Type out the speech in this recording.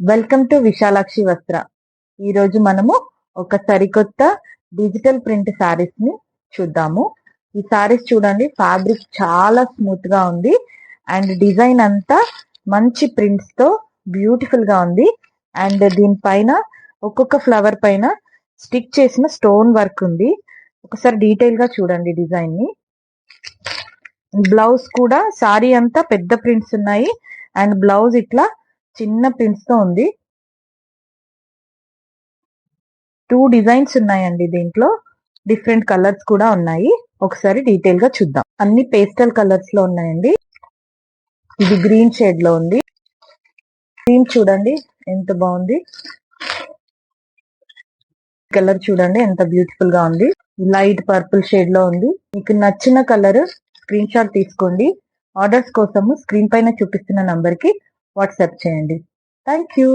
Welcome to Vishalakshi వస్త్ర. ఈరోజు మనము ఒక సరికొత్త డిజిటల్ ప్రింట్ శారీస్ ని చూద్దాము. ఈ శారీస్ చూడండి, ఫ్యాబ్రిక్ చాలా స్మూత్ గా ఉంది అండ్ డిజైన్ అంతా మంచి ప్రింట్స్ తో బ్యూటిఫుల్ గా ఉంది. అండ్ దీనిపైన ఒక్కొక్క ఫ్లవర్ పైన స్టిక్ చేసిన స్టోన్ వర్క్ ఉంది. ఒకసారి డీటెయిల్ గా చూడండి డిజైన్ ని. బ్లౌజ్ కూడా శారీ అంతా పెద్ద ప్రింట్స్ ఉన్నాయి అండ్ బ్లౌజ్ ఇట్లా చిన్న ప్రింట్స్ తో ఉంది. 2 డిజైన్స్ ఉన్నాయండి, దీంట్లో డిఫరెంట్ కలర్స్ కూడా ఉన్నాయి. ఒకసారి డీటెయిల్ గా చూద్దాం. అన్ని పేస్టల్ కలర్స్ లో ఉన్నాయండి. ఇది గ్రీన్ షేడ్ లో ఉంది. గ్రీన్ చూడండి ఎంత బాగుంది. కలర్ చూడండి ఎంత బ్యూటిఫుల్ గా ఉంది. లైట్ పర్పుల్ షేడ్ లో ఉంది. మీకు నచ్చిన కలర్ స్క్రీన్ షాట్ తీసుకోండి. ఆర్డర్స్ కోసము స్క్రీన్ పైన చూపిస్తున్న నంబర్ కి వాట్సాప్ చేయండి. Thank you.